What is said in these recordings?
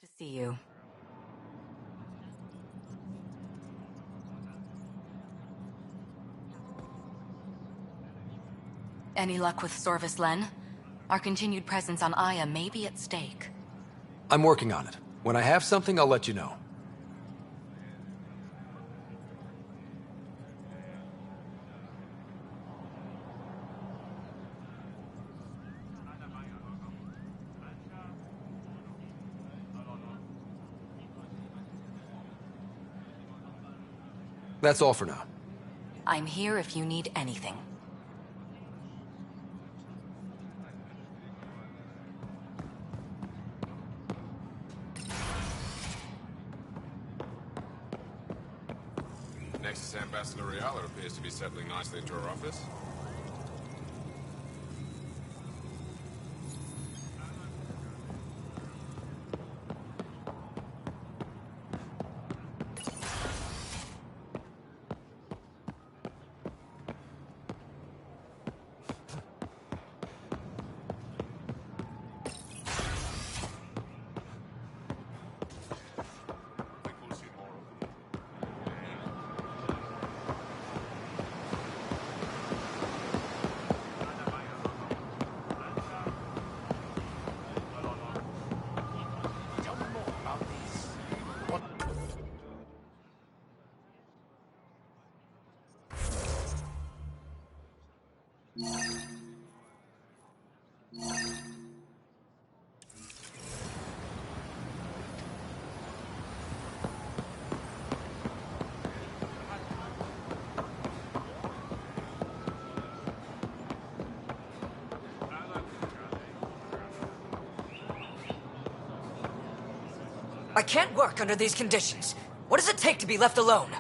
Good to see you. Any luck with Sorvis Len? Our continued presence on Aya may be at stake. I'm working on it. When I have something, I'll let you know. That's all for now. I'm here if you need anything. Nexus Ambassador Riala appears to be settling nicely into her office. I can't work under these conditions. What does it take to be left alone?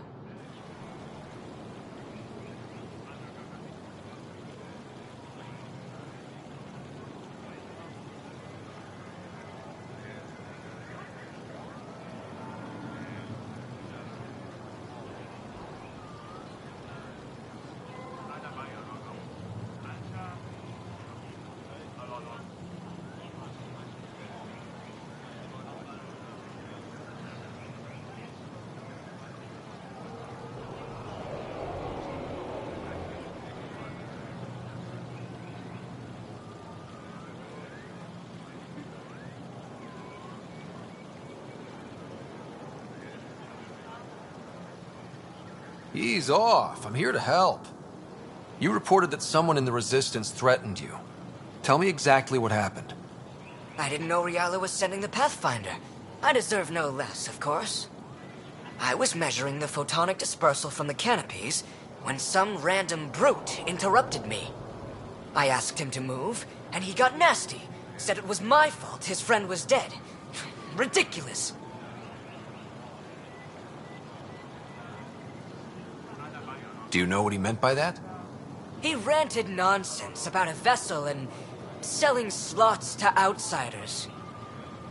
Ease off. I'm here to help. You reported that someone in the Resistance threatened you. Tell me exactly what happened. I didn't know Riala was sending the Pathfinder. I deserve no less, of course. I was measuring the photonic dispersal from the canopies when some random brute interrupted me. I asked him to move, and he got nasty. Said it was my fault his friend was dead. Ridiculous. Do you know what he meant by that? He ranted nonsense about a vessel and selling slots to outsiders.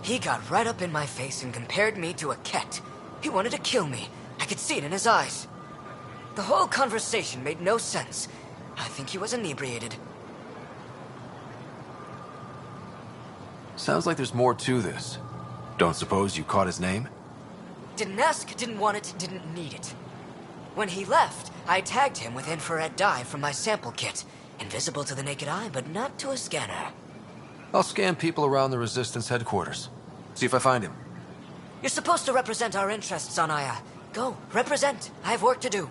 He got right up in my face and compared me to a cat. He wanted to kill me. I could see it in his eyes. The whole conversation made no sense. I think he was inebriated. Sounds like there's more to this. Don't suppose you caught his name? Didn't ask, didn't want it, didn't need it. When he left, I tagged him with infrared dye from my sample kit. Invisible to the naked eye, but not to a scanner. I'll scan people around the Resistance headquarters. See if I find him. You're supposed to represent our interests on Aya. Go, represent. I have work to do.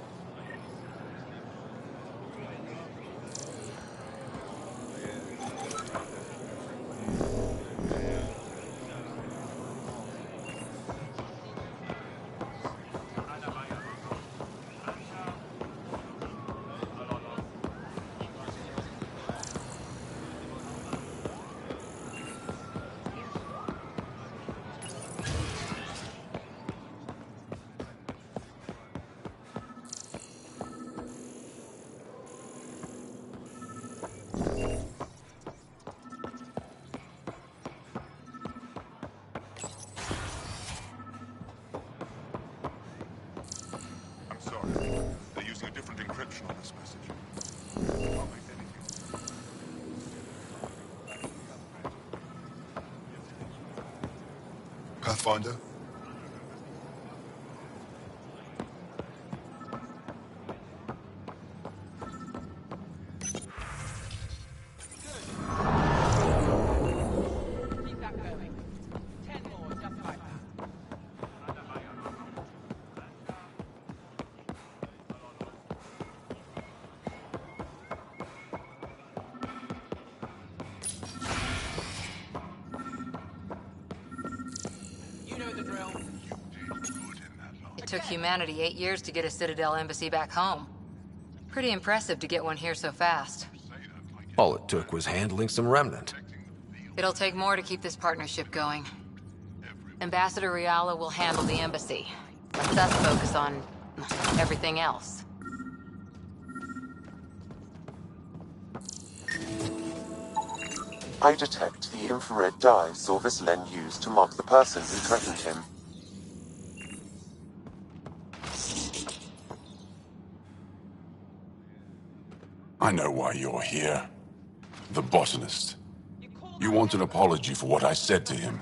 Pathfinder? It took humanity 8 years to get a Citadel embassy back home. Pretty impressive to get one here so fast. All it took was handling some remnant. It'll take more to keep this partnership going. Ambassador Riala will handle the embassy. Let us focus on everything else. I detect the infrared dye Sorvis Len used to mark the person who threatened him. I know why you're here. The botanist. You want an apology for what I said to him.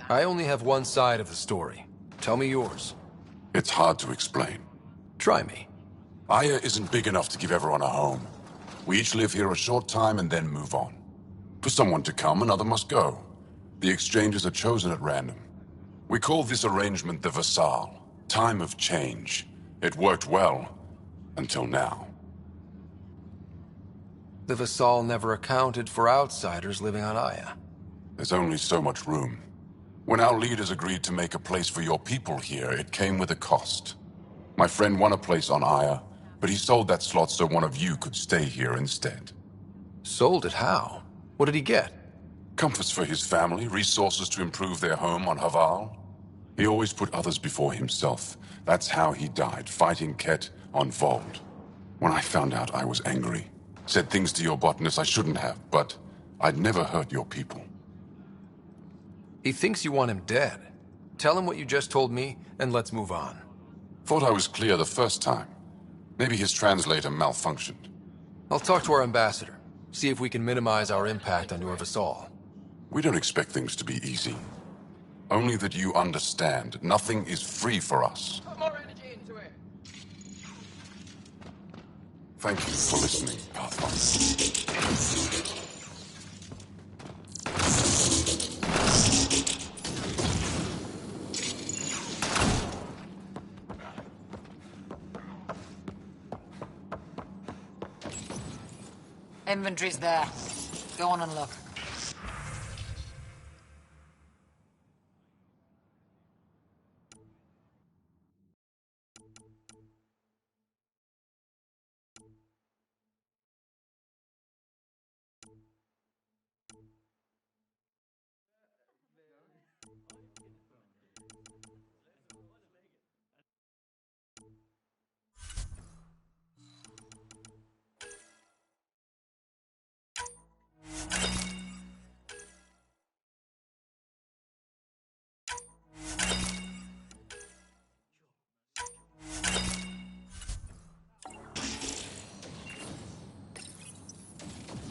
I only have one side of the story. Tell me yours. It's hard to explain. Try me. Aya isn't big enough to give everyone a home. We each live here a short time and then move on. For someone to come, another must go. The exchanges are chosen at random. We call this arrangement the Vassal. Time of change. It worked well. Until now. The Vassal never accounted for outsiders living on Aya. There's only so much room. When our leaders agreed to make a place for your people here, it came with a cost. My friend won a place on Aya, but he sold that slot so one of you could stay here instead. Sold it how? What did he get? Comforts for his family, resources to improve their home on Haval. He always put others before himself. That's how he died, fighting Ket on Vold. When I found out, I was angry. Said things to your botanist I shouldn't have, but I'd never hurt your people. He thinks you want him dead. Tell him what you just told me, and let's move on. Thought I was clear the first time. Maybe his translator malfunctioned. I'll talk to our ambassador. See if we can minimize our impact on your Vassal. We don't expect things to be easy. Only that you understand, nothing is free for us. Put more energy into it. Thank you for listening, Pathfinder. Inventory's there. Go on and look.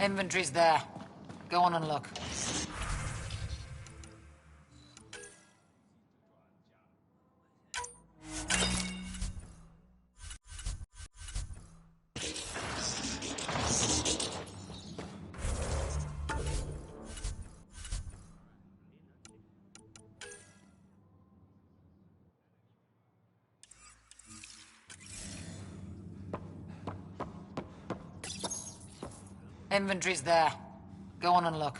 Inventory's there. Go on and look. Inventory's there. Go on and look.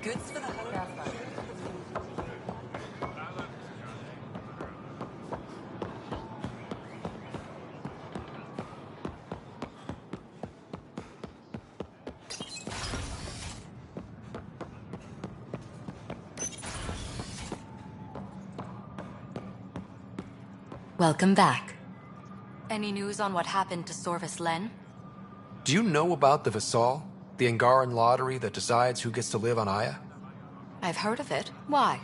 Goods for the hotel. Welcome back. Any news on what happened to Sorvis Len? Do you know about the Vassal? The Angaran lottery that decides who gets to live on Aya? I've heard of it. Why?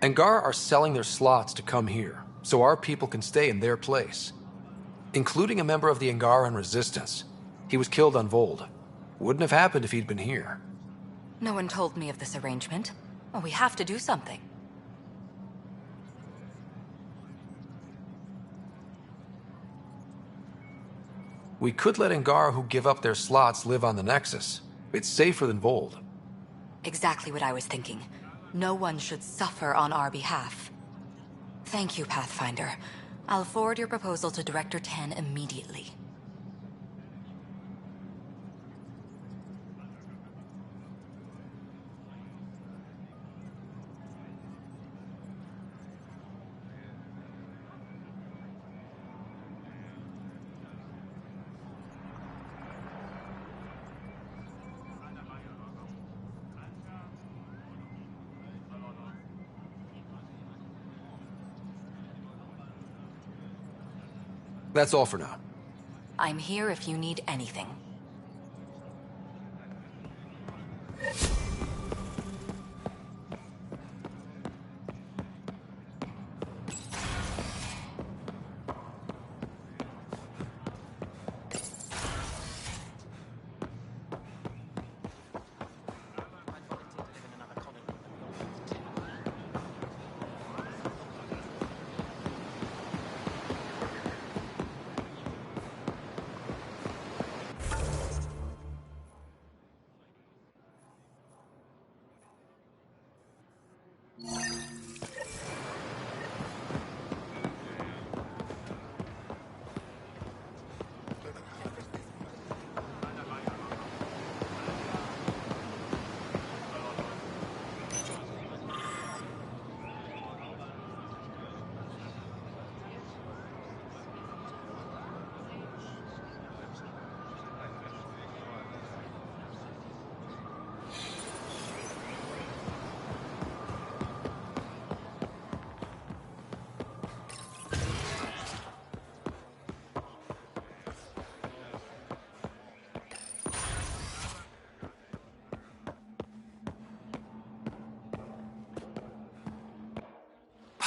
Angar are selling their slots to come here, so our people can stay in their place. Including a member of the Angaran resistance. He was killed on Vold. Wouldn't have happened if he'd been here. No one told me of this arrangement. Well, we have to do something. We could let Angar who give up their slots live on the Nexus. It's safer than Vold. Exactly what I was thinking. No one should suffer on our behalf. Thank you, Pathfinder. I'll forward your proposal to Director 10 immediately. That's all for now. I'm here if you need anything.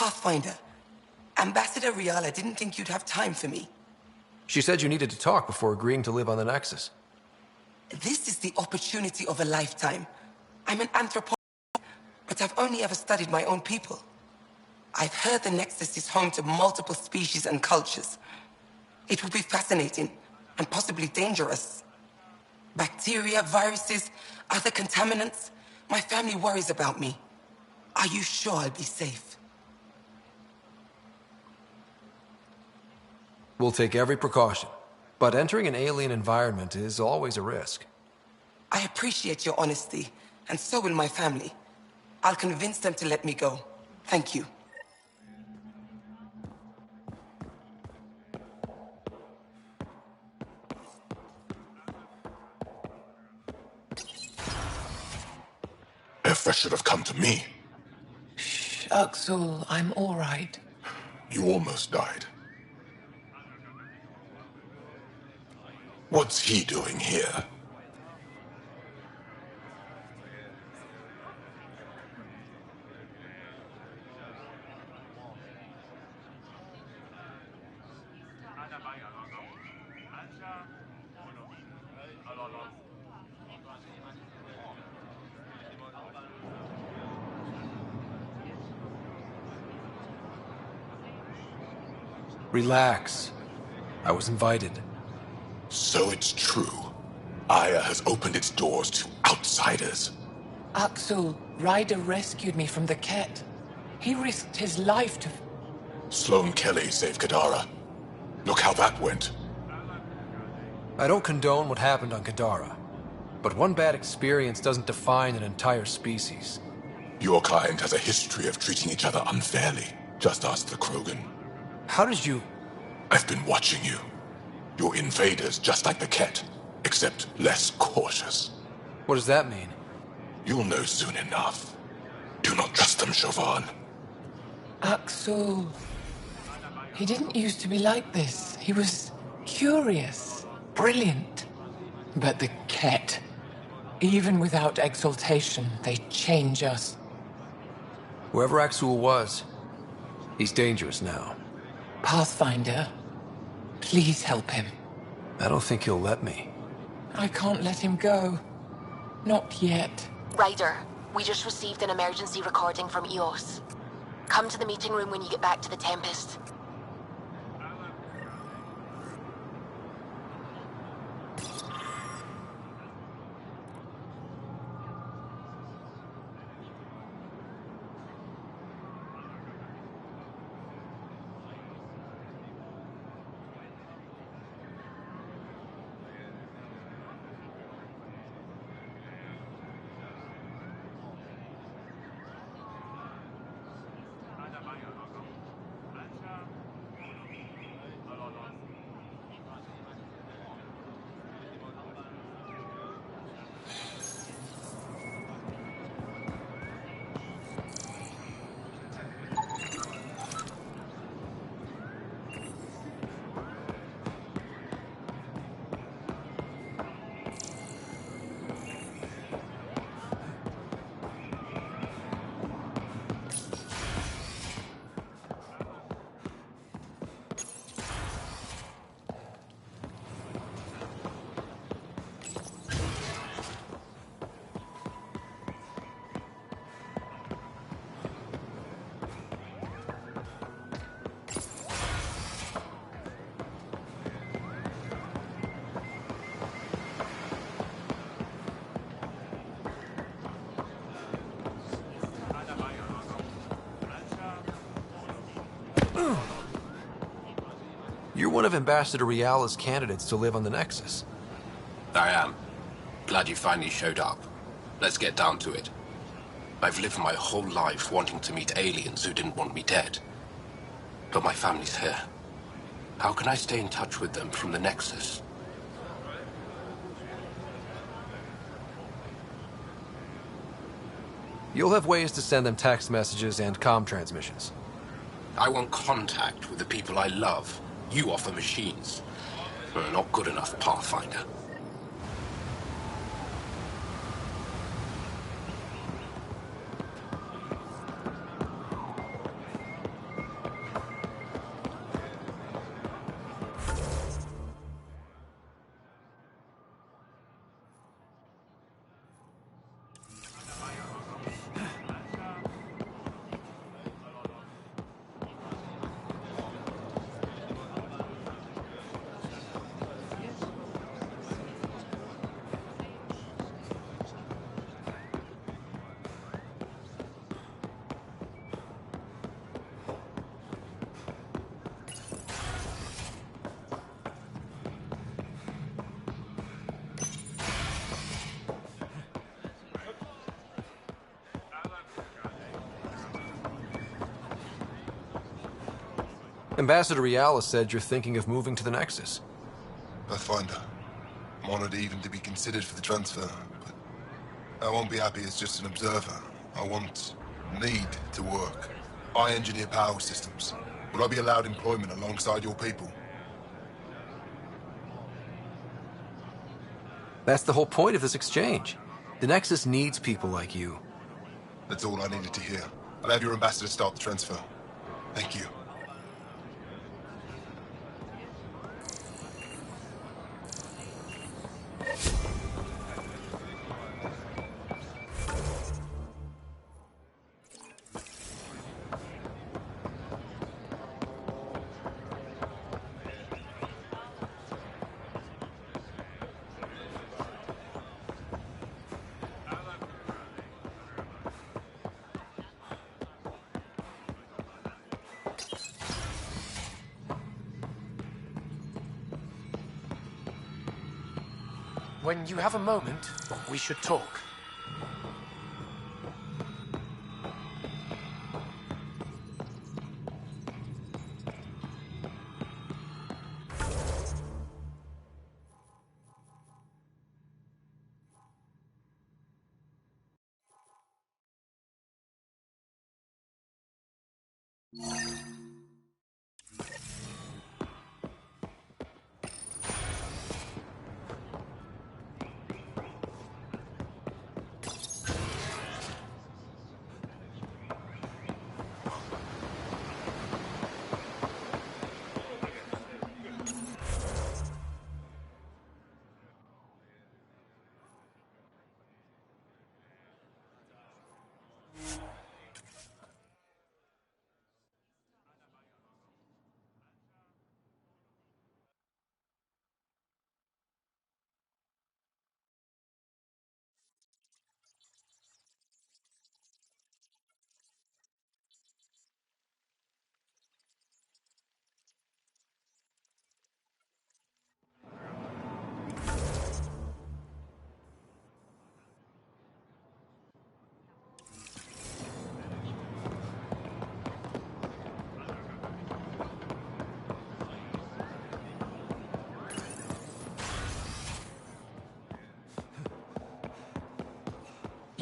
Pathfinder, Ambassador Riala didn't think you'd have time for me. She said you needed to talk before agreeing to live on the Nexus. This is the opportunity of a lifetime. I'm an anthropologist, but I've only ever studied my own people. I've heard the Nexus is home to multiple species and cultures. It will be fascinating and possibly dangerous. Bacteria, viruses, other contaminants. My family worries about me. Are you sure I'll be safe? We'll take every precaution, but entering an alien environment is always a risk. I appreciate your honesty, and so will my family. I'll convince them to let me go. Thank you. Effa should have come to me. Shh, Axel, I'm all right. You almost died. What's he doing here? Relax. I was invited. So it's true. Aya has opened its doors to outsiders. Axel, Ryder rescued me from the Ket. He risked his life to... Sloane Kelly saved Kadara. Look how that went. I don't condone what happened on Kadara. But one bad experience doesn't define an entire species. Your kind has a history of treating each other unfairly. Just ask the Krogan. How did you... I've been watching you. You're invaders just like the Ket, except less cautious. What does that mean? You'll know soon enough. Do not trust them, Chauvin. Axel. He didn't used to be like this. He was curious, brilliant. But the Ket, even without exaltation, they change us. Whoever Axul was, he's dangerous now. Pathfinder, please help him. I don't think he'll let me. I can't let him go. Not yet. Ryder, we just received an emergency recording from EOS. Come to the meeting room when you get back to the Tempest. You're one of Ambassador Riala's candidates to live on the Nexus. I am. Glad you finally showed up. Let's get down to it. I've lived my whole life wanting to meet aliens who didn't want me dead. But my family's here. How can I stay in touch with them from the Nexus? You'll have ways to send them text messages and comm transmissions. I want contact with the people I love. You offer machines. Not good enough, Pathfinder. Ambassador Riala said you're thinking of moving to the Nexus. Pathfinder. I'm honored even to be considered for the transfer, but I won't be happy as just an observer. I need to work. I engineer power systems. Would I be allowed employment alongside your people? That's the whole point of this exchange. The Nexus needs people like you. That's all I needed to hear. I'll have your ambassador start the transfer. Thank you. When you have a moment, we should talk.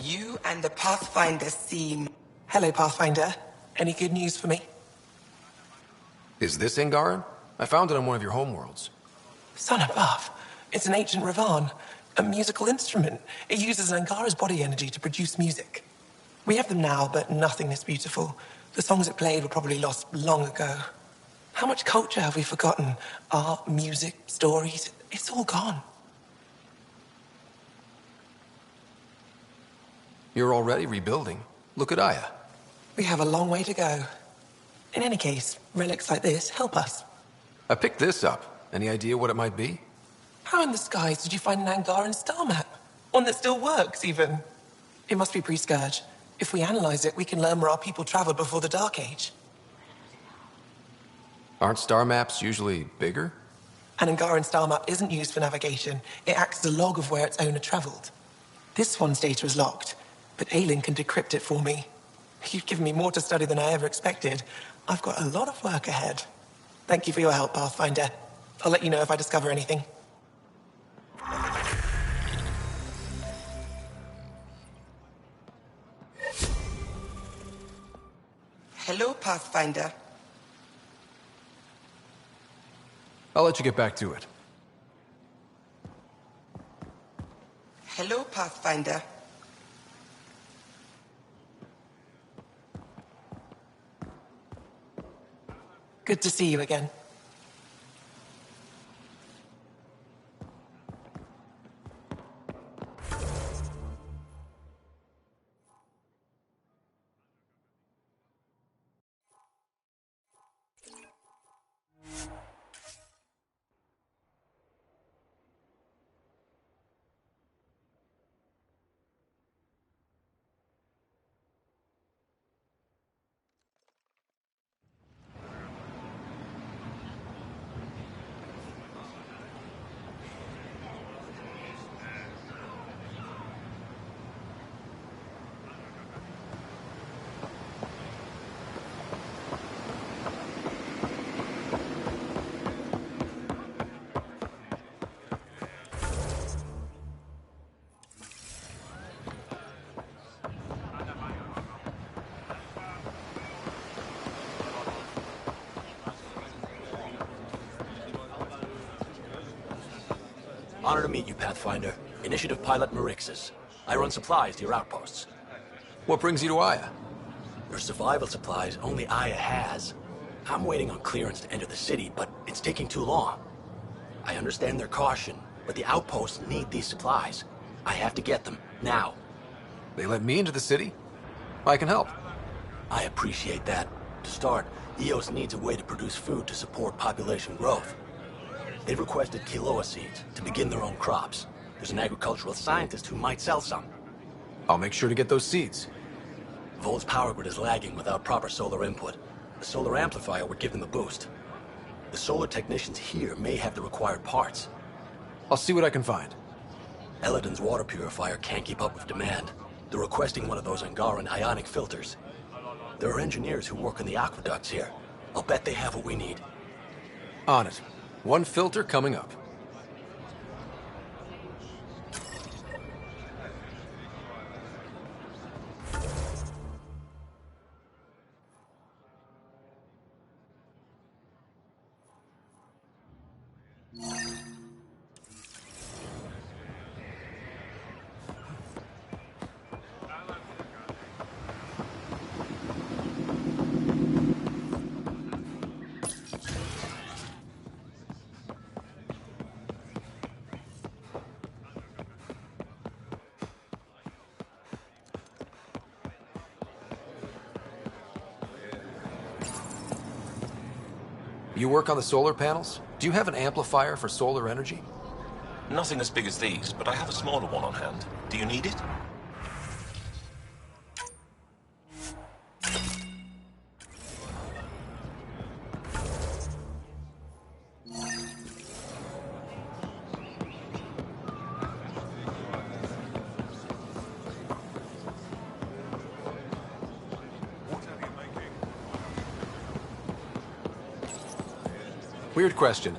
You and the Pathfinder seem... Hello, Pathfinder. Any good news for me? Is this Angaran? I found it on one of your homeworlds. Son above. It's an ancient Ravan. A musical instrument. It uses Angara's body energy to produce music. We have them now, but nothing this beautiful. The songs it played were probably lost long ago. How much culture have we forgotten? Art, music, stories. It's all gone. You're already rebuilding. Look at Aya. We have a long way to go. In any case, relics like this help us. I picked this up. Any idea what it might be? How in the skies did you find an Angaran star map? One that still works, even. It must be pre-Scourge. If we analyze it, we can learn where our people traveled before the Dark Age. Aren't star maps usually bigger? An Angaran star map isn't used for navigation. It acts as a log of where its owner traveled. This one's data is locked, but Aelin can decrypt it for me. You've given me more to study than I ever expected. I've got a lot of work ahead. Thank you for your help, Pathfinder. I'll let you know if I discover anything. Hello, Pathfinder. I'll let you get back to it. Hello, Pathfinder. Good to see you again. Honor to meet you, Pathfinder. Initiative Pilot Marixus. I run supplies to your outposts. What brings you to Aya? Your survival supplies only Aya has. I'm waiting on clearance to enter the city, but it's taking too long. I understand their caution, but the outposts need these supplies. I have to get them, now. They let me into the city? I can help. I appreciate that. To start, EOS needs a way to produce food to support population growth. They've requested Kiloa seeds to begin their own crops. There's an agricultural scientist who might sell some. I'll make sure to get those seeds. Vol's power grid is lagging without proper solar input. The solar amplifier would give them a boost. The solar technicians here may have the required parts. I'll see what I can find. Eladin's water purifier can't keep up with demand. They're requesting one of those Angaran ionic filters. There are engineers who work in the aqueducts here. I'll bet they have what we need. On it. One filter coming up. You work on the solar panels? Do you have an amplifier for solar energy? Nothing as big as these, but I have a smaller one on hand. Do you need it? Weird question.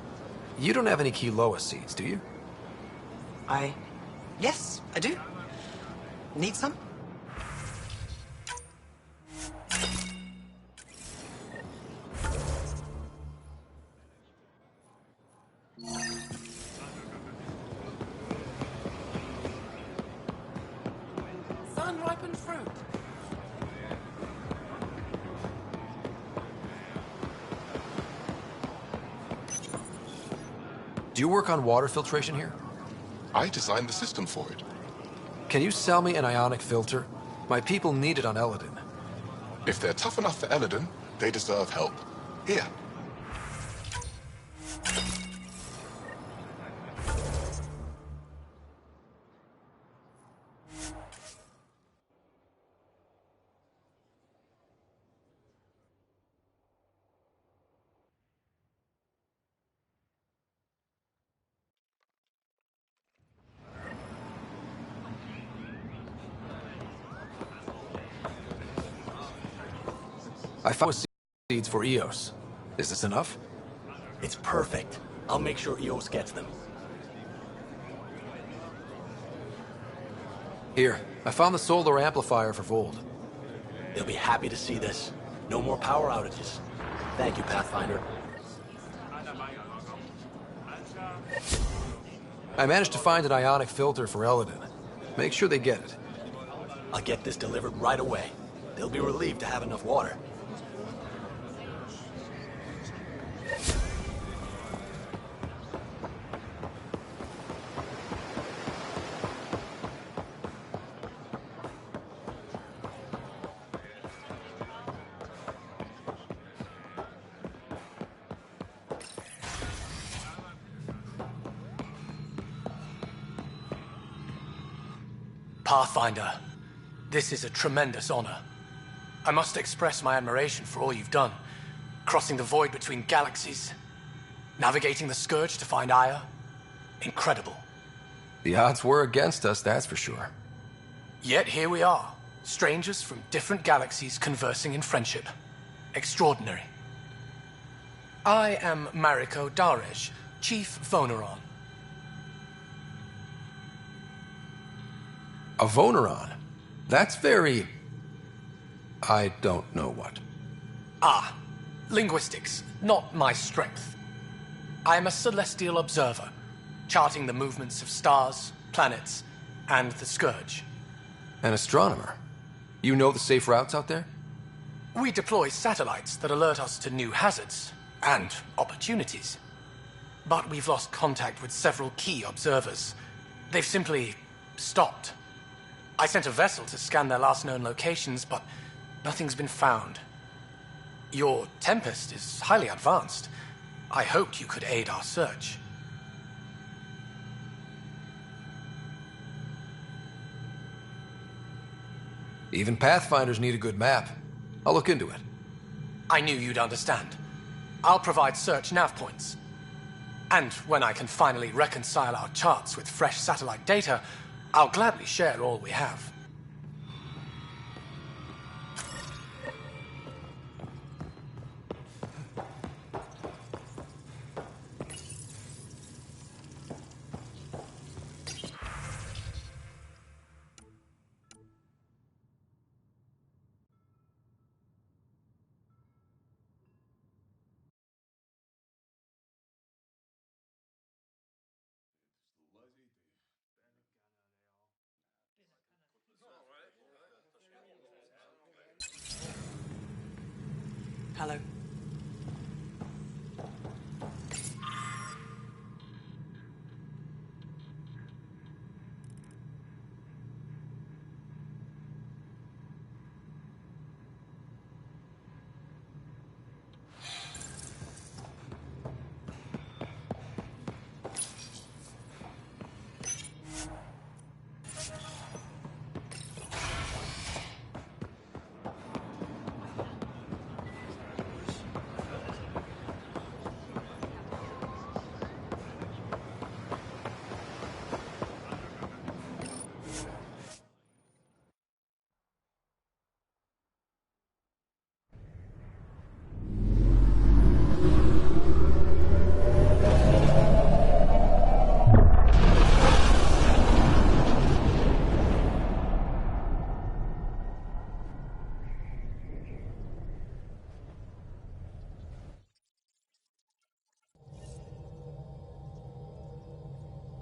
You don't have any Kiloa seeds, do you? Yes, I do. Need some? Sun-ripened fruit. Do you work on water filtration here? I designed the system for it. Can you sell me an ionic filter? My people need it on Eladin. If they're tough enough for Eladin, they deserve help. Here. I found seeds for Eos. Is this enough? It's perfect. I'll make sure Eos gets them. Here, I found the solar amplifier for Vold. They'll be happy to see this. No more power outages. Thank you, Pathfinder. I managed to find an ionic filter for Eladin. Make sure they get it. I'll get this delivered right away. They'll be relieved to have enough water. Pathfinder, this is a tremendous honor. I must express my admiration for all you've done. Crossing the void between galaxies, navigating the Scourge to find Aya. Incredible. The odds were against us, that's for sure. Yet here we are, strangers from different galaxies conversing in friendship. Extraordinary. I am Mariko Darej, Chief Voneron. A Voneron? That's very... I don't know what. Ah, linguistics, not my strength. I am a celestial observer, charting the movements of stars, planets, and the Scourge. An astronomer? You know the safe routes out there? We deploy satellites that alert us to new hazards and opportunities. But we've lost contact with several key observers. They've simply stopped. I sent a vessel to scan their last known locations, but nothing's been found. Your Tempest is highly advanced. I hoped you could aid our search. Even Pathfinders need a good map. I'll look into it. I knew you'd understand. I'll provide search nav points. And when I can finally reconcile our charts with fresh satellite data, I'll gladly share all we have. Hello.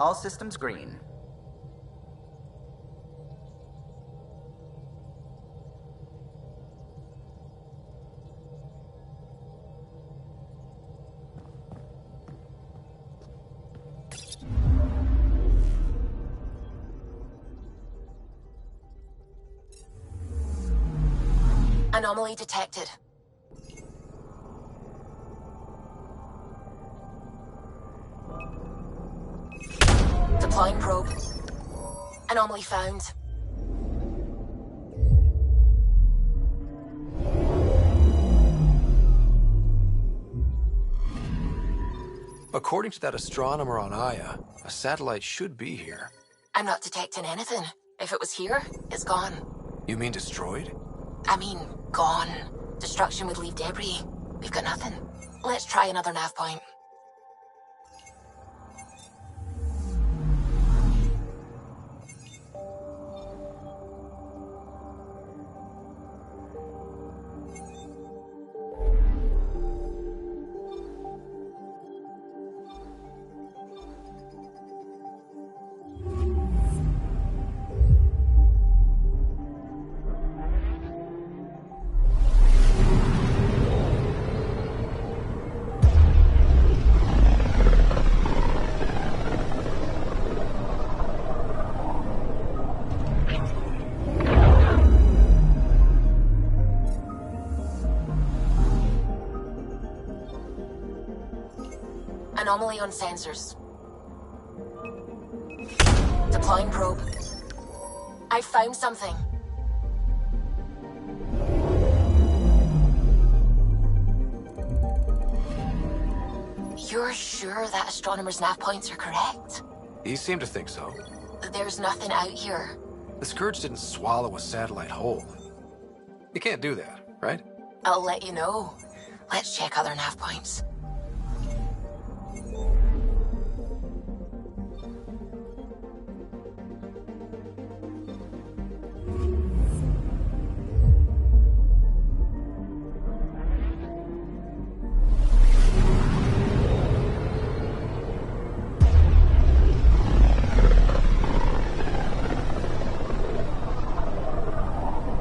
All systems green. Anomaly detected. Deploying probe. Anomaly found. According to that astronomer on Aya, a satellite should be here. I'm not detecting anything. If it was here, it's gone. You mean destroyed? I mean, gone. Destruction would leave debris. We've got nothing. Let's try another nav point. Anomaly on sensors. Deploying probe. I found something. You're sure that astronomer's nav points are correct? He seemed to think so. There's nothing out here. The Scourge didn't swallow a satellite whole. You can't do that, right? I'll let you know. Let's check other nav points.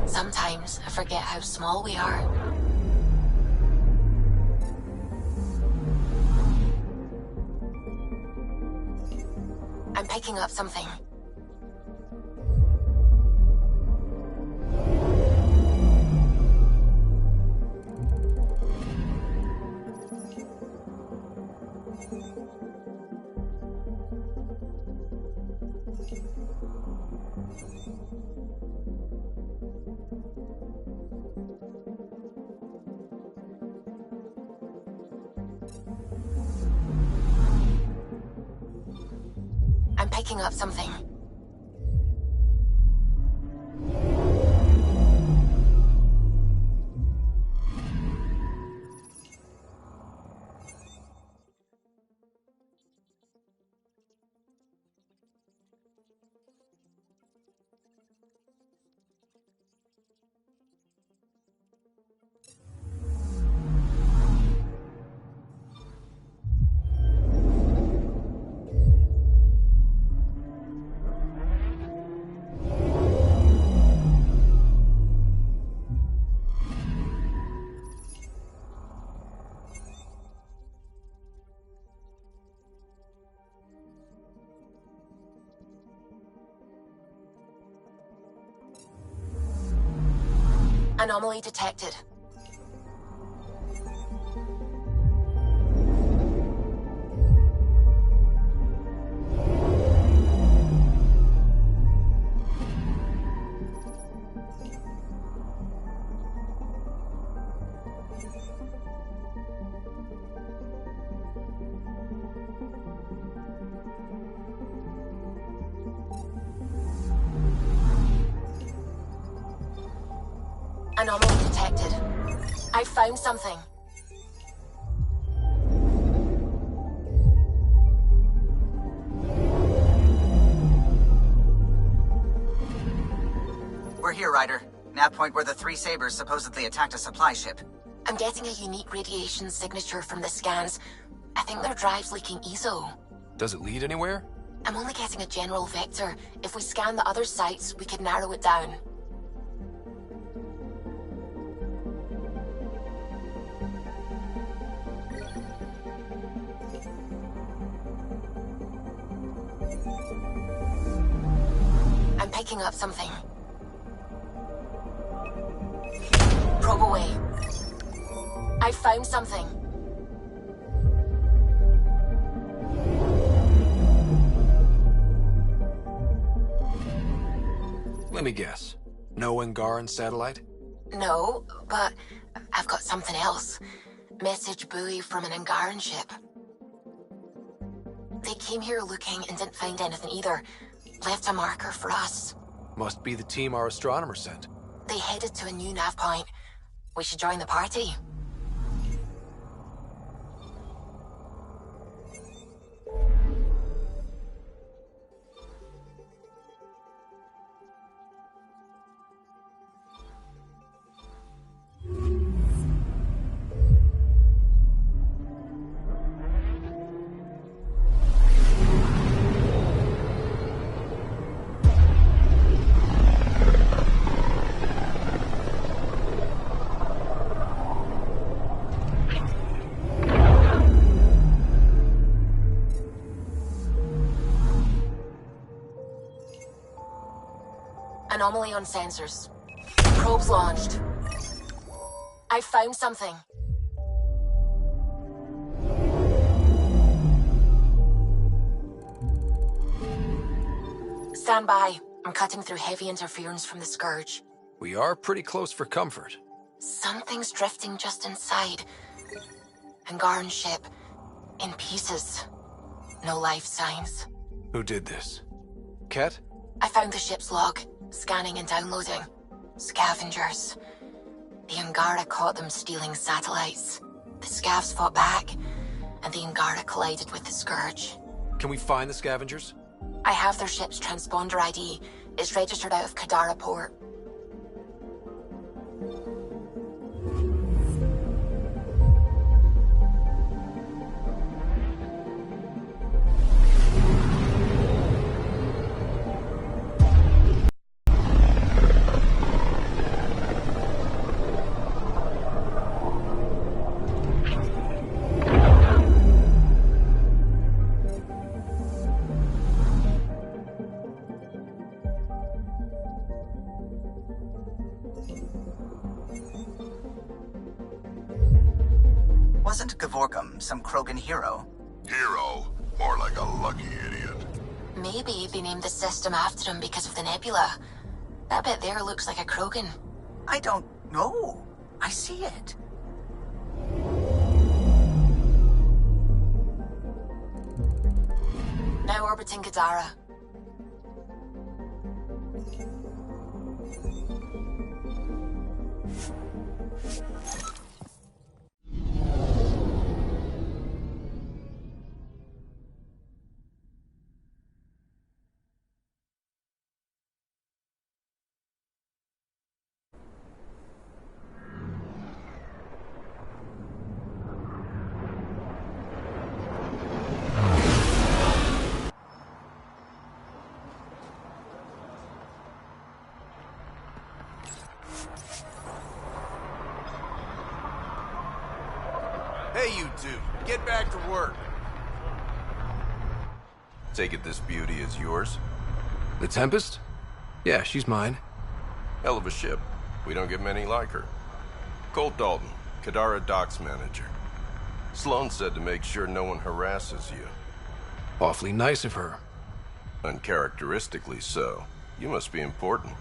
Sometimes I forget how small we are. I'm picking up something. picking up something. Anomaly detected. Anomaly detected. I found something. We're here, Ryder. Nav point where the three Sabers supposedly attacked a supply ship. I'm getting a unique radiation signature from the scans. I think their drive's leaking ESO. Does it lead anywhere? I'm only getting a general vector. If we scan the other sites, we could narrow it down. I'm picking up something. Probe away. I found something. Let me guess. No Angaran satellite? No, but I've got something else. Message buoy from an Angaran ship. They came here looking and didn't find anything either. Left a marker for us. Must be the team our astronomer sent. They headed to a new nav point. We should join the party. Anomaly on sensors. Probes launched. I found something. Stand by. I'm cutting through heavy interference from the Scourge. We are pretty close for comfort. Something's drifting just inside. Angaran ship. In pieces. No life signs. Who did this? Ket? I found the ship's log. Scanning and downloading. Scavengers. The Angara caught them stealing satellites. The Scavs fought back, and the Angara collided with the Scourge. Can we find the scavengers? I have their ship's transponder ID. It's registered out of Kadara port. Wasn't Gavorkum some Krogan hero? Hero? More like a lucky idiot. Maybe they named the system after him because of the nebula. That bit there looks like a Krogan. I don't know. I see it. Now orbiting Kadara. two. Get back to work. Take it this beauty is yours? The Tempest? Yeah, she's mine. Hell of a ship. We don't get many like her. Colt Dalton, Kadara Docks Manager. Sloan said to make sure no one harasses you. Awfully nice of her. Uncharacteristically so. You must be important.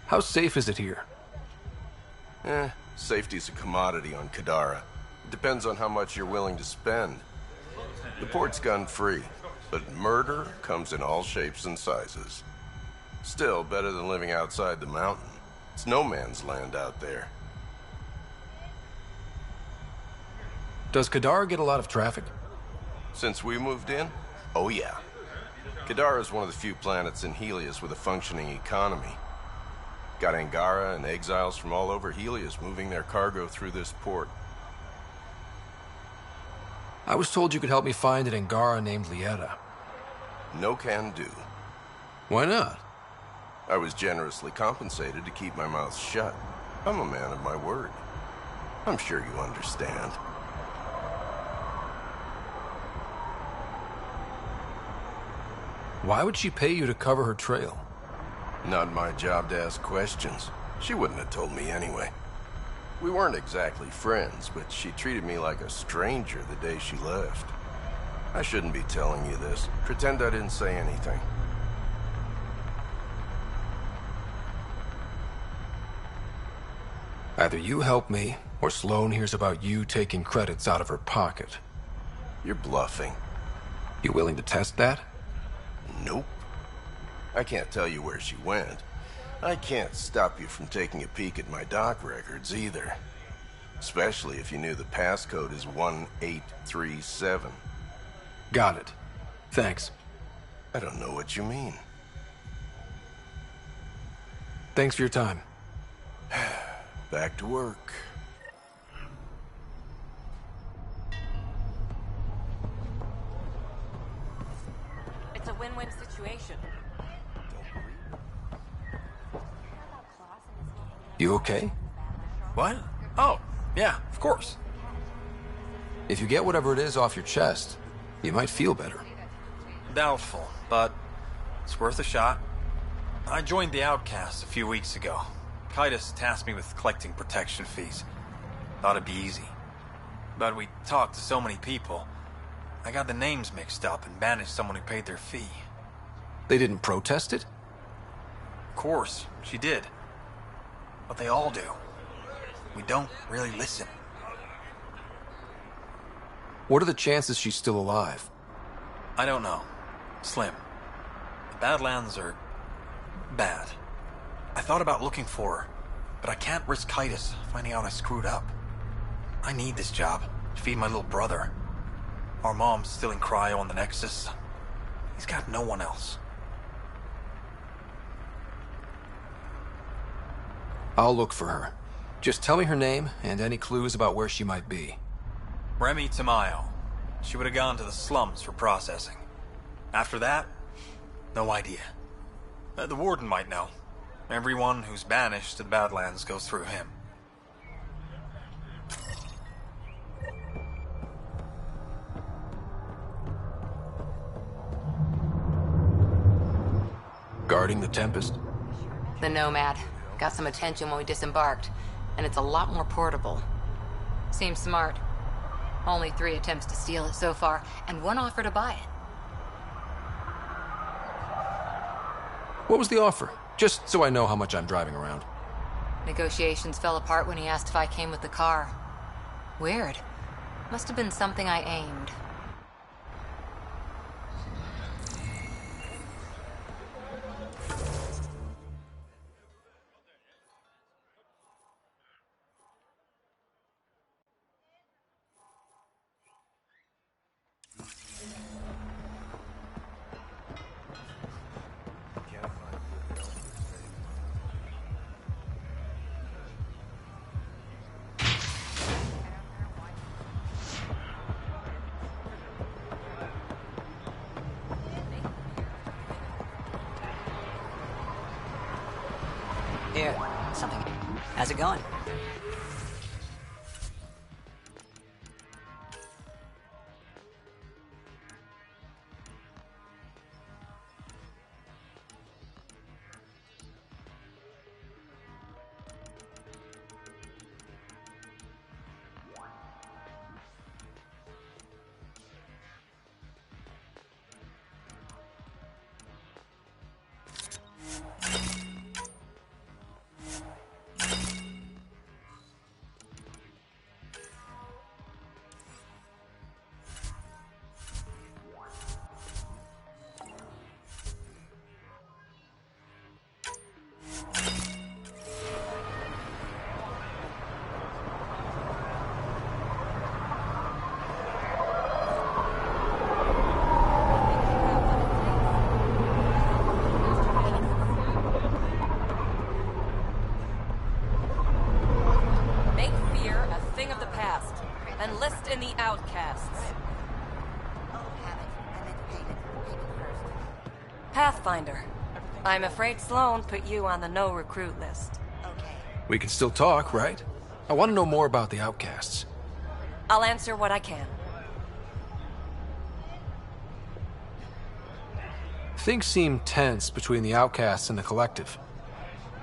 How safe is it here? Safety's a commodity on Kadara. It depends on how much you're willing to spend. The port's gun-free, but murder comes in all shapes and sizes. Still, better than living outside the mountain. It's no man's land out there. Does Kadara get a lot of traffic? Since we moved in? Oh yeah. Kadara is one of the few planets in Helios with a functioning economy. Got Angara and exiles from all over Helios moving their cargo through this port. I was told you could help me find an Angara named Lieta. No can do. Why not? I was generously compensated to keep my mouth shut. I'm a man of my word. I'm sure you understand. Why would she pay you to cover her trail? Not my job to ask questions. She wouldn't have told me anyway. We weren't exactly friends, but she treated me like a stranger the day she left. I shouldn't be telling you this. Pretend I didn't say anything. Either you help me, or Sloan hears about you taking credits out of her pocket. You're bluffing. You willing to test that? Nope. I can't tell you where she went. I can't stop you from taking a peek at my doc records either. Especially if you knew the passcode is 1837. Got it. Thanks. I don't know what you mean. Thanks for your time. Back to work. It's a win-win situation. You okay? What? Oh, yeah, of course. If you get whatever it is off your chest, you might feel better. Doubtful, but it's worth a shot. I joined the Outcasts a few weeks ago. Kaitis tasked me with collecting protection fees. Thought it'd be easy. But we talked to so many people, I got the names mixed up and banished someone who paid their fee. They didn't protest it? Of course, she did. But they all do. We don't really listen. What are the chances she's still alive? I don't know. Slim. The Badlands are bad. I thought about looking for her, but I can't risk Kaitis finding out I screwed up. I need this job to feed my little brother. Our mom's still in cryo on the Nexus. He's got no one else. I'll look for her. Just tell me her name and any clues about where she might be. Remy Tamayo. She would have gone to the slums for processing. After that, no idea. The warden might know. Everyone who's banished to the Badlands goes through him. Guarding the Tempest? The Nomad. Got some attention when we disembarked, and it's a lot more portable. Seems smart. Only 3 attempts to steal it so far, and 1 offer to buy it. What was the offer? Just so I know how much I'm driving around. Negotiations fell apart when he asked if I came with the car. Weird. Must have been something I aimed. Here, something. How's it going? costs. Pathfinder. I'm afraid Sloan put you on the no-recruit list. We can still talk, right? I want to know more about the outcasts. I'll answer what I can. Things seem tense between the outcasts and the collective.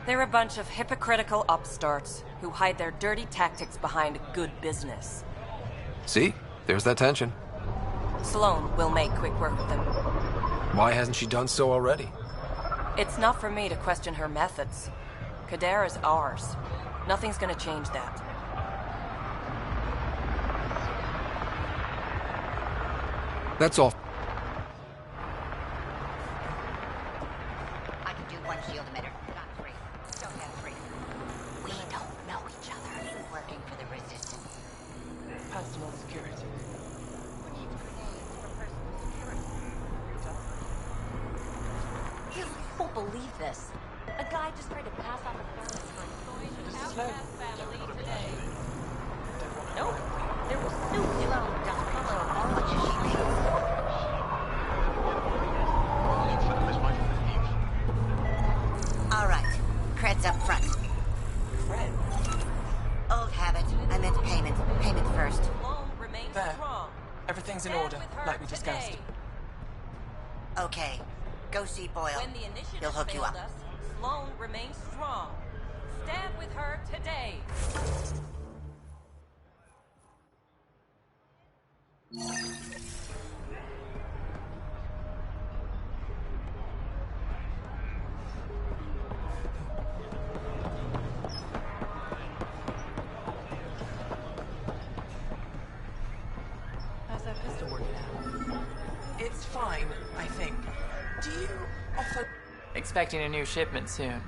They're a bunch of hypocritical upstarts who hide their dirty tactics behind good business. See? There's that tension. Sloan will make quick work of them. Why hasn't she done so already? It's not for me to question her methods. Kadara's ours. Nothing's gonna change that. That's all. I can do one shield emitter, not three. Don't have three. We don't know each other. Working for the Resistance. Personal security. You won't believe this. A guy just tried to pass off a family for outcast family today. Nope. There was Sue Sloan just follow all what she All right. Cred's up front. Cred? Old habit. I meant payment. Payment first. There. Everything's in order, like we discussed. Okay. Go see Boyle. He'll hook you up. Sloan remains strong. Stand with her today. How's that pistol working out? It's fine, I think. Do you offer... Expecting a new shipment soon.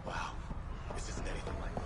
Wow, this isn't anything like mine.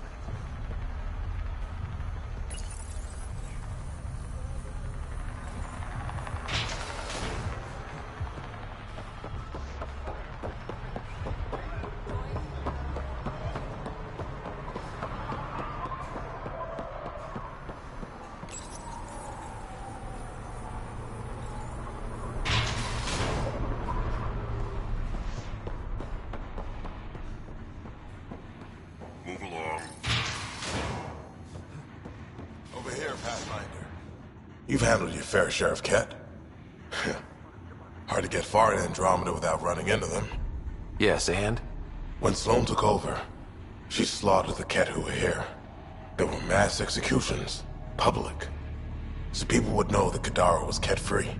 Move along. Over here, Pathfinder. You've handled your fair share of Ket. Hard to get far in Andromeda without running into them. Yes, and? When Sloan took over, she slaughtered the Ket who were here. There were mass executions, public. So people would know that Kadara was Ket-free.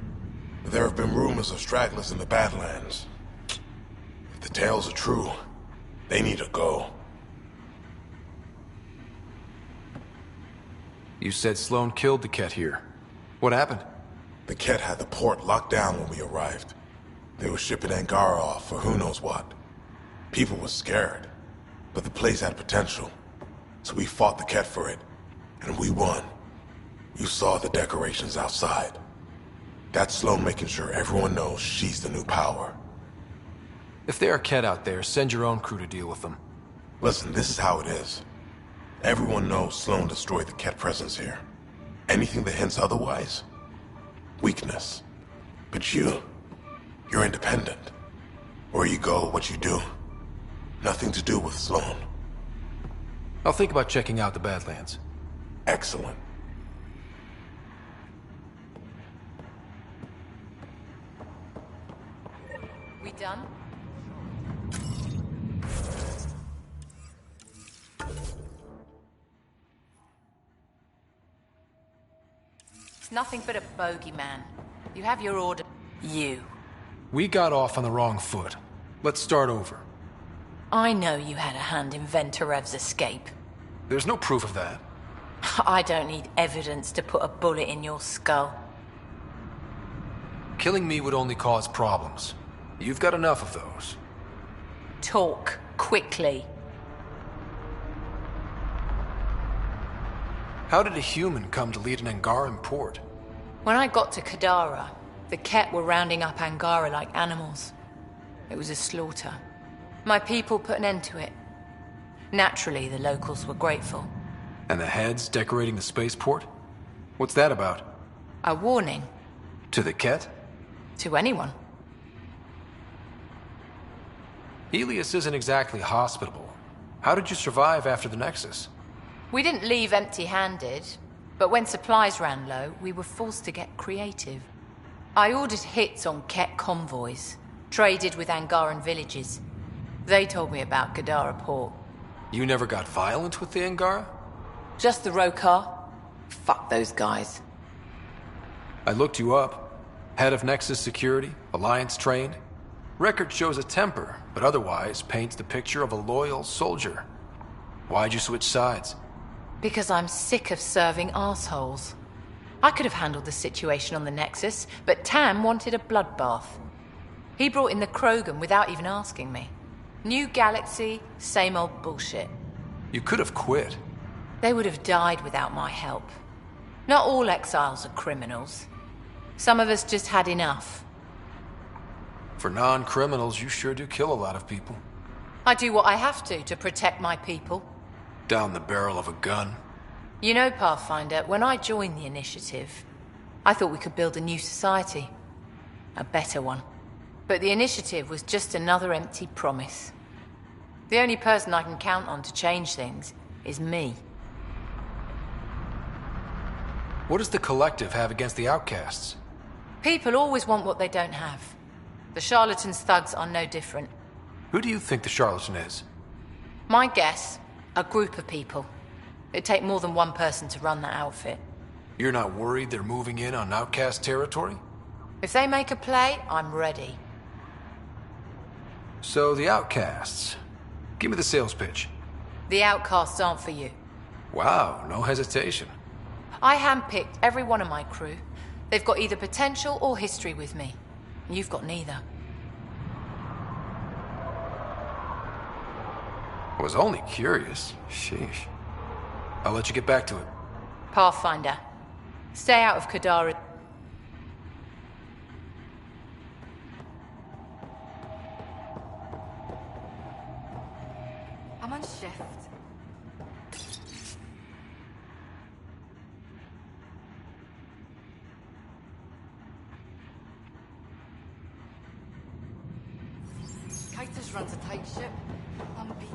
There have been rumors of stragglers in the Badlands. If the tales are true, they need to go. You said Sloan killed the Ket here. What happened? The Ket had the port locked down when we arrived. They were shipping Angara off for who knows what. People were scared, but the place had potential. So we fought the Ket for it, and we won. You saw the decorations outside. That's Sloan making sure everyone knows she's the new power. If there are Ket out there, send your own crew to deal with them. Listen, this is how it is. Everyone knows Sloan destroyed the Ket presence here. Anything that hints otherwise, weakness. But you're independent. Where you go, what you do, nothing to do with Sloan. I'll think about checking out the Badlands. Excellent. We done? It's nothing but a bogeyman. You have your order. You. We got off on the wrong foot. Let's start over. I know you had a hand in Venturev's escape. There's no proof of that. I don't need evidence to put a bullet in your skull. Killing me would only cause problems. You've got enough of those. Talk quickly. How did a human come to lead an Angaran port? When I got to Kadara, the Ket were rounding up Angara like animals. It was a slaughter. My people put an end to it. Naturally, the locals were grateful. And the heads decorating the spaceport? What's that about? A warning. To the Ket? To anyone. Helios isn't exactly hospitable. How did you survive after the Nexus? We didn't leave empty-handed, but when supplies ran low, we were forced to get creative. I ordered hits on Ket convoys, traded with Angaran villages. They told me about Kadara port. You never got violent with the Angara? Just the Rokar. Fuck those guys. I looked you up. Head of Nexus Security, Alliance trained. Record shows a temper, but otherwise paints the picture of a loyal soldier. Why'd you switch sides? Because I'm sick of serving assholes. I could have handled the situation on the Nexus, but Tam wanted a bloodbath. He brought in the Krogan without even asking me. New galaxy, same old bullshit. You could have quit. They would have died without my help. Not all exiles are criminals. Some of us just had enough. For non-criminals, you sure do kill a lot of people. I do what I have to protect my people. Down the barrel of a gun. You know, Pathfinder, when I joined the Initiative, I thought we could build a new society. A better one. But the Initiative was just another empty promise. The only person I can count on to change things is me. What does the Collective have against the outcasts? People always want what they don't have. The charlatans' thugs are no different. Who do you think the charlatan is? My guess, a group of people. It'd take more than one person to run that outfit. You're not worried they're moving in on outcast territory? If they make a play, I'm ready. So the outcasts. Give me the sales pitch. The outcasts aren't for you. Wow, no hesitation. I handpicked every one of my crew. They've got either potential or history with me. You've got neither. I was only curious. Sheesh. I'll let you get back to it. Pathfinder. Stay out of Kadara. I'm on shift. Titus runs a tight ship. I'm beat.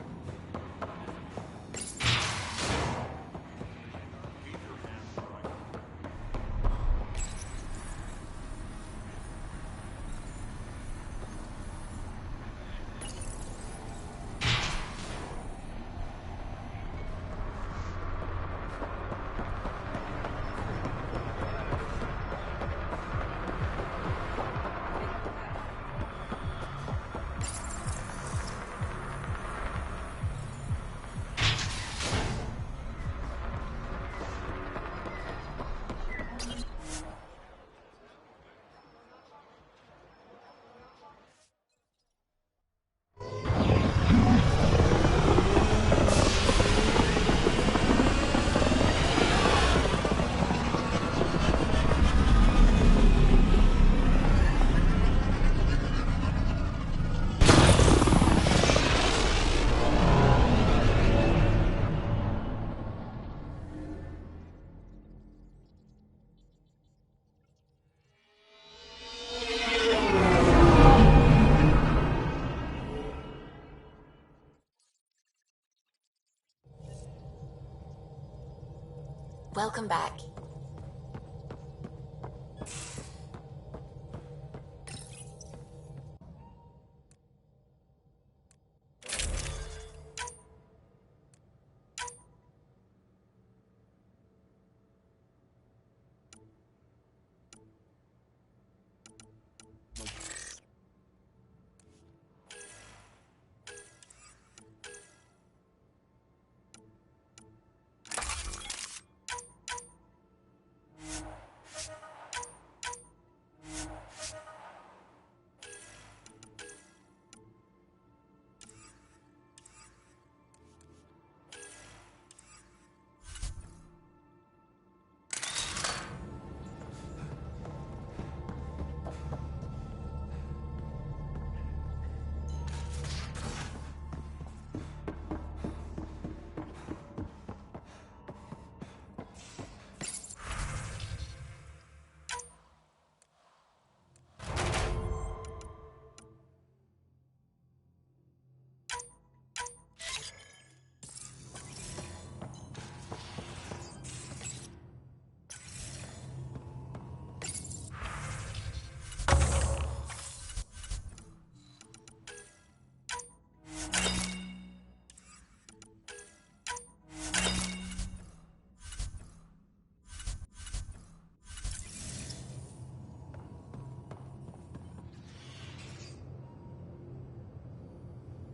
Welcome back.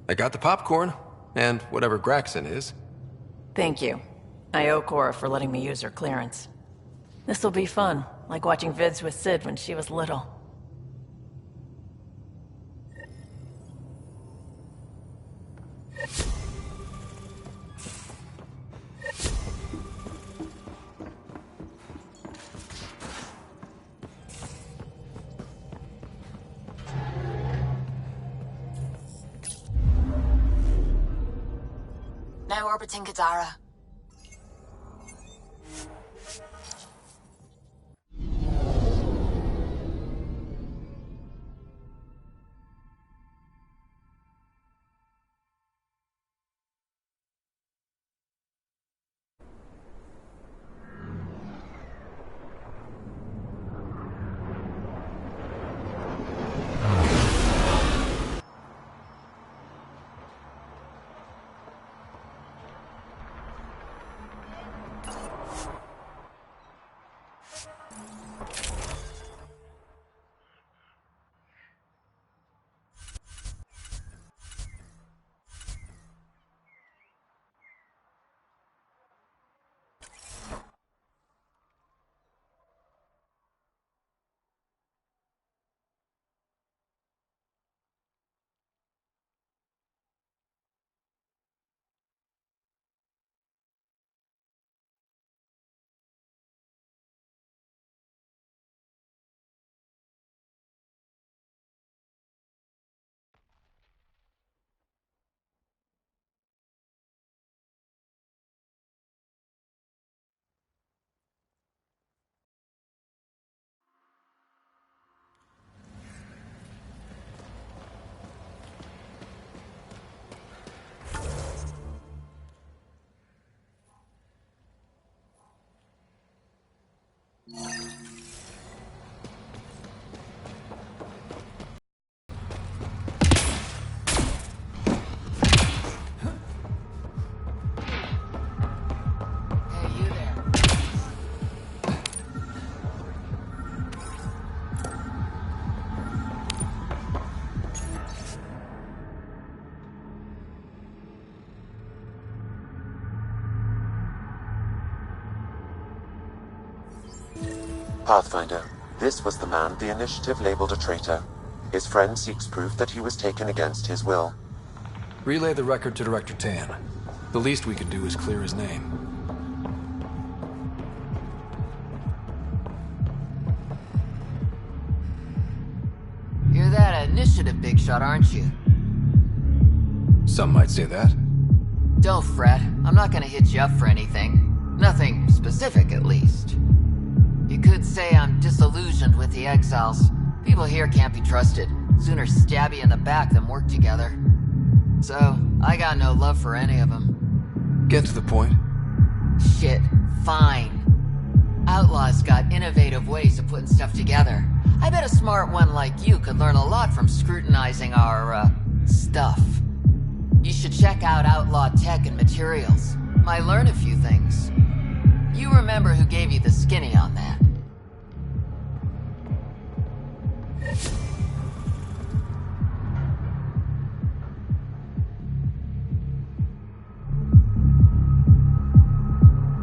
I got the popcorn, and whatever Graxon is. Thank you. I owe Cora for letting me use her clearance. This'll be fun, like watching vids with Sid when she was little. Now orbiting Kadara. Pathfinder, this was the man the Initiative labeled a traitor. His friend seeks proof that he was taken against his will. Relay the record to Director Tan. The least we can do is clear his name. You're that initiative big shot, aren't you? Some might say that. Don't fret. I'm not gonna hit you up for anything. Nothing specific, at least. You could say I'm disillusioned with the exiles. People here can't be trusted. Sooner stab you in the back than work together. So, I got no love for any of them. Get to the point. Shit, fine. Outlaws got innovative ways of putting stuff together. I bet a smart one like you could learn a lot from scrutinizing our, stuff. You should check out Outlaw Tech and Materials. Might learn a few things. You remember who gave you the skinny on that?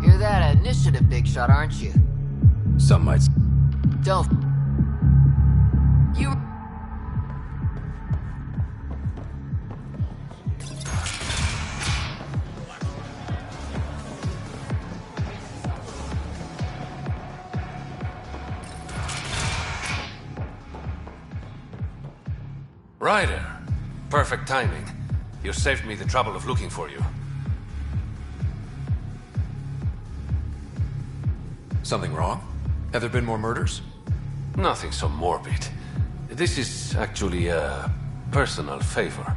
You're that initiative big shot, aren't you? Some might... Don't... You... Ryder. Perfect timing. You saved me the trouble of looking for you. Something wrong? Have there been more murders? Nothing so morbid. This is actually a personal favor.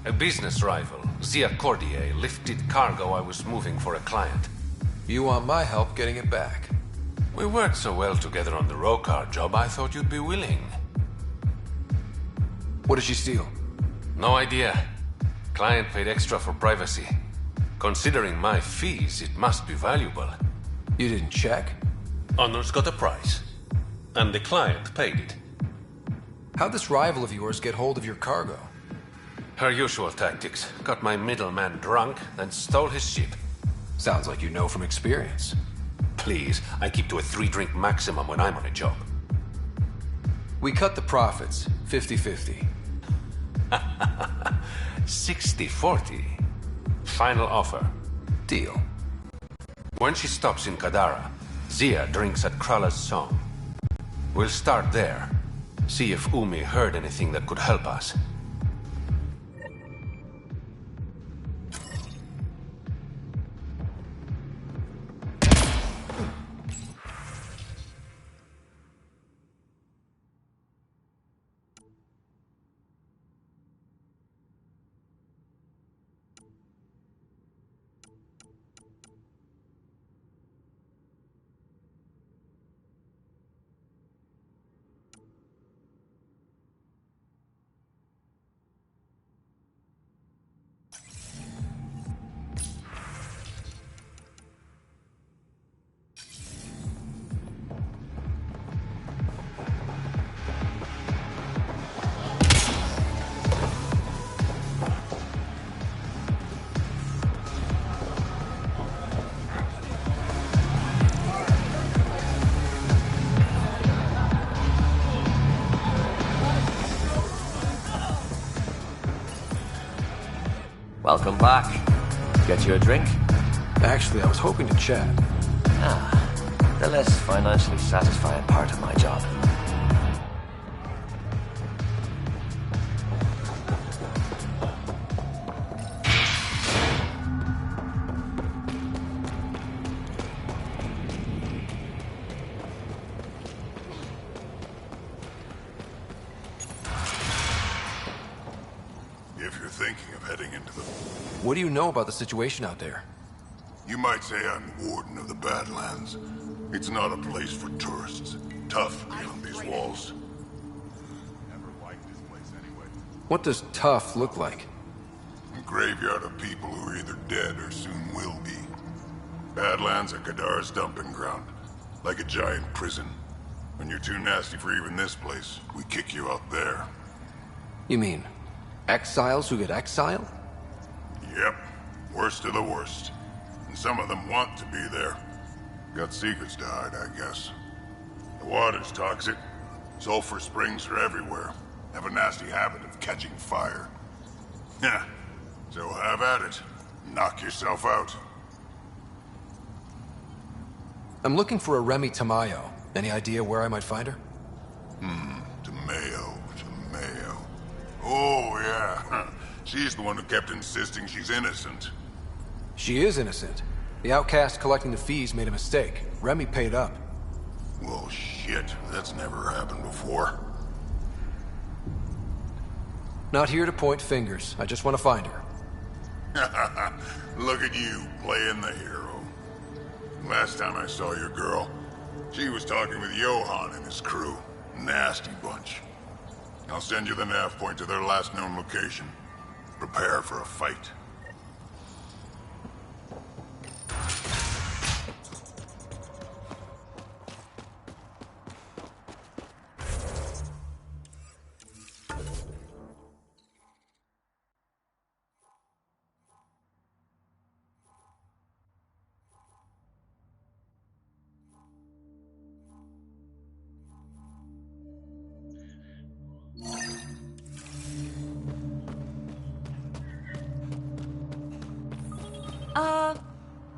A business rival, Zia Cordier, lifted cargo I was moving for a client. You want my help getting it back? We worked so well together on the Rokar job, I thought you'd be willing. What did she steal? No idea. Client paid extra for privacy. Considering my fees, it must be valuable. You didn't check? Honor's got a price. And the client paid it. How'd this rival of yours get hold of your cargo? Her usual tactics. Got my middleman drunk, then stole his ship. Sounds like you know from experience. Please, I keep to a 3-drink maximum when I'm on a job. We cut the profits, 50-50. 60-40. Final offer. Deal. When she stops in Kadara, Zia drinks at Krala's song. We'll start there. See if Umi heard anything that could help us. Welcome back. Get you a drink? Actually, I was hoping to chat. The less financially satisfying part of my job. If you're thinking of heading into the... What do you know about the situation out there? You might say I'm warden of the Badlands. It's not a place for tourists. Tough beyond these walls. What does tough look like? A graveyard of people who are either dead or soon will be. Badlands are Kadar's dumping ground. Like a giant prison. When you're too nasty for even this place, we kick you out there. You mean exiles who get exiled? Yep. Worst of the worst. And some of them want to be there. Got secrets to hide, I guess. The water's toxic. Sulfur springs are everywhere. Have a nasty habit of catching fire. Yeah. So have at it. Knock yourself out. I'm looking for a Remy Tamayo. Any idea where I might find her? Tamayo. Oh, yeah. She's the one who kept insisting she's innocent. She is innocent. The outcast collecting the fees made a mistake. Remy paid up. Well, shit. That's never happened before. Not here to point fingers. I just want to find her. Look at you, playing the hero. Last time I saw your girl, she was talking with Johan and his crew. Nasty bunch. I'll send you the nav point to their last known location. Prepare for a fight.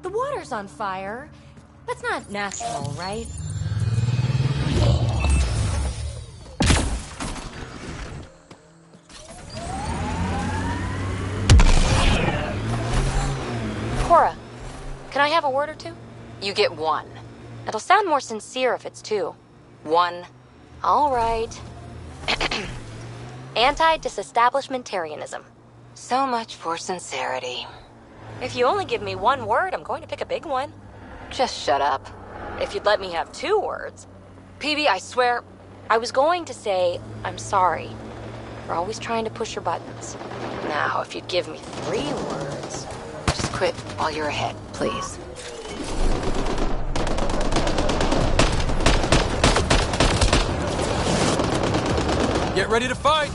The water's on fire. That's not natural, right? Cora, can I have a word or two? You get one. It'll sound more sincere if it's two. One. All right. Anti-disestablishmentarianism. So much for sincerity. If you only give me one word, I'm going to pick a big one. Just shut up. If you'd let me have 2 words. PB, I swear, I was going to say, I'm sorry. For always trying to push your buttons. Now, if you'd give me 3 words. Just quit while you're ahead, please. Get ready to fight!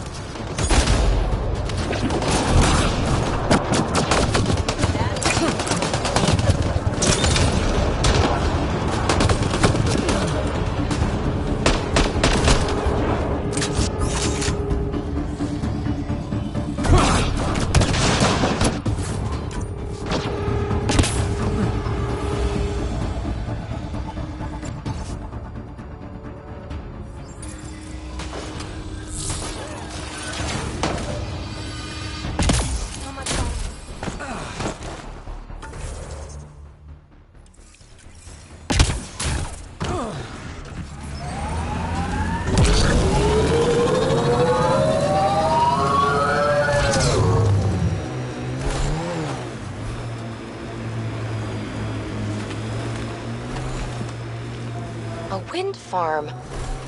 Wind farm.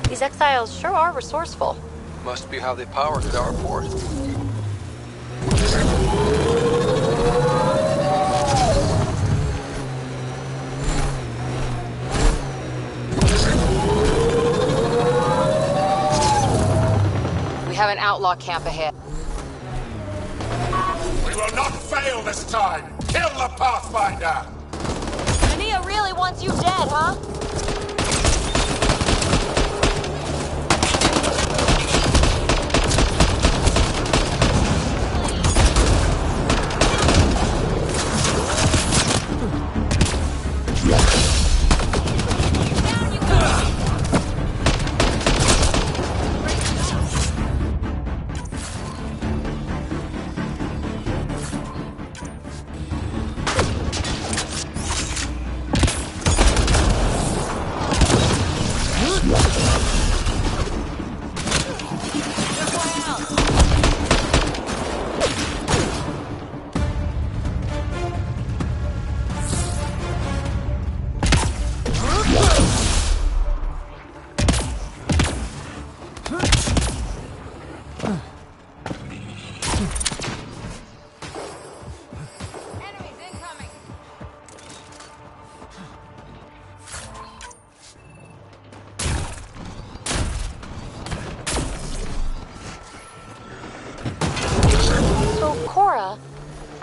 These exiles sure are resourceful. Must be how they powered our port. We have an outlaw camp ahead. We will not fail this time! Kill the Pathfinder! Mania really wants you dead, huh?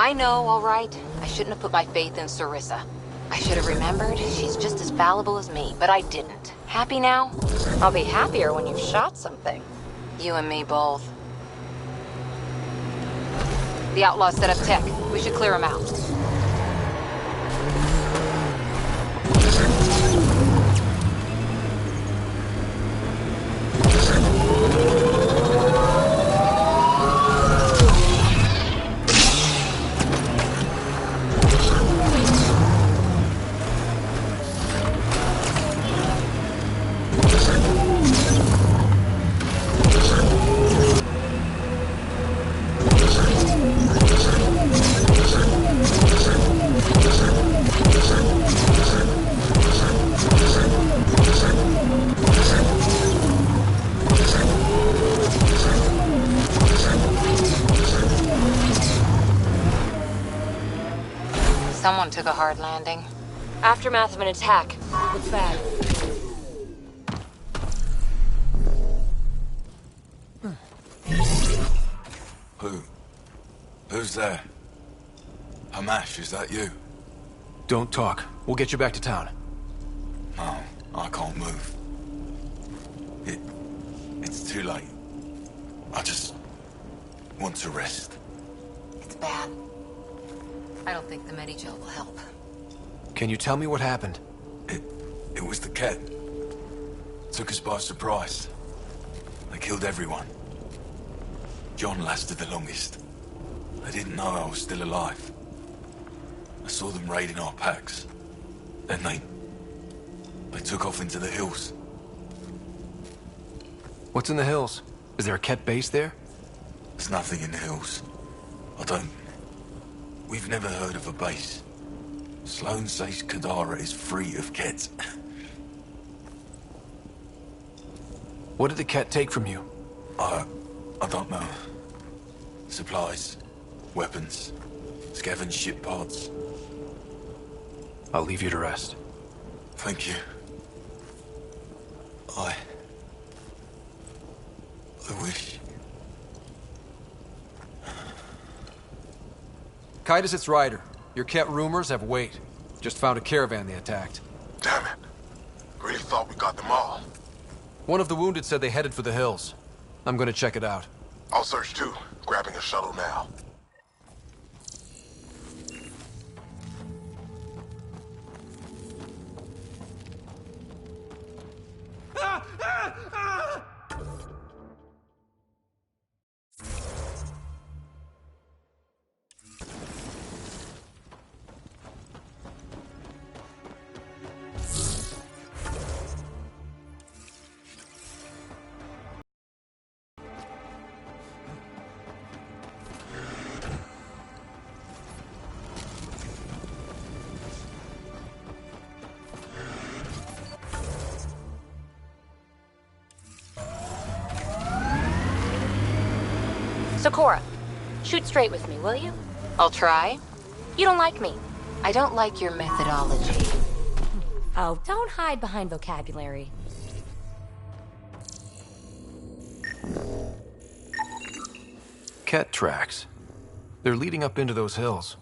I know, all right. I shouldn't have put my faith in Sarissa. I should have remembered she's just as fallible as me, but I didn't. Happy now? I'll be happier when you've shot something. You and me both. The outlaws set up tech. We should clear them out. Someone took a hard landing. Aftermath of an attack. Looks bad. Who's there? Hamash, is that you? Don't talk. We'll get you back to town. No, I can't move. It's too late. I just want to rest. It's bad. I don't think the Medi-gel will help. Can you tell me what happened? It was the Ket. Took us by surprise. They killed everyone. John lasted the longest. They didn't know I was still alive. I saw them raiding our packs. Then they took off into the hills. What's in the hills? Is there a Ket base there? There's nothing in the hills. We've never heard of a base. Sloan says Kadara is free of Ket. What did the Ket take from you? I don't know. Supplies, weapons, scavenged ship parts. I'll leave you to rest. Thank you. I wish... Kaitis, it's Ryder. Your Ket rumors have weight. Just found a caravan they attacked. Damn it. Really thought we got them all. One of the wounded said they headed for the hills. I'm gonna check it out. I'll search too. Grabbing a shuttle now. Cora, shoot straight with me, will you? I'll try. You don't like me. I don't like your methodology. Oh, don't hide behind vocabulary. Ket tracks. They're leading up into those hills.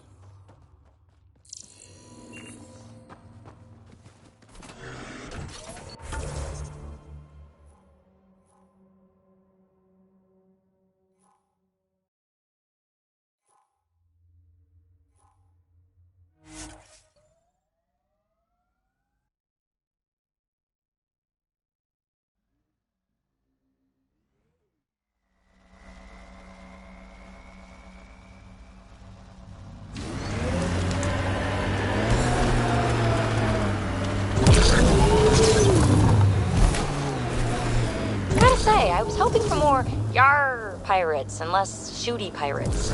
I was hoping for more yar pirates and less shooty pirates.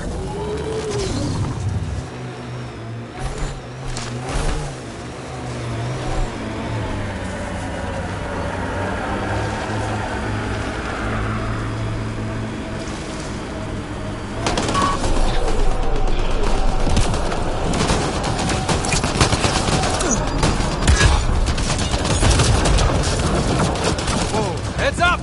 Whoa, heads up!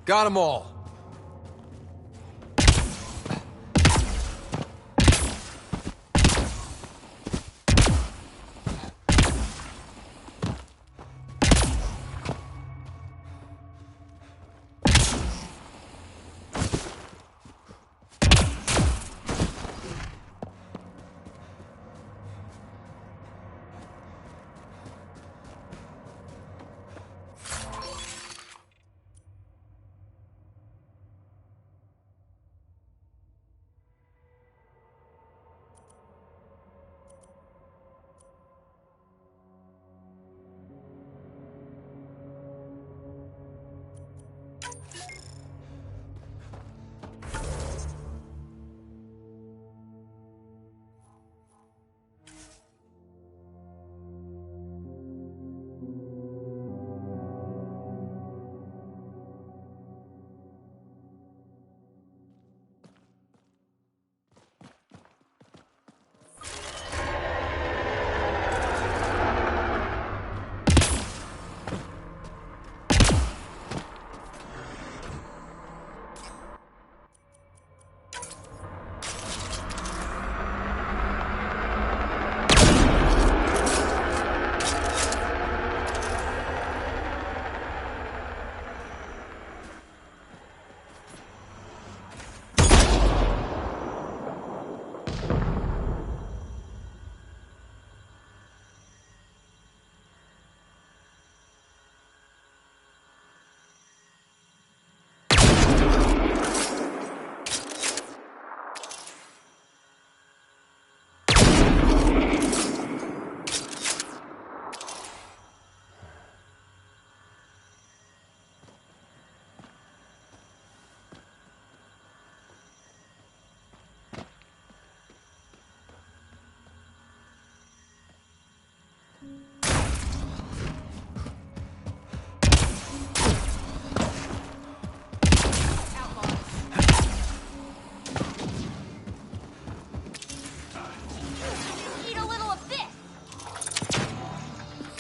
Got them all.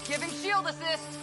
Giving shield assist.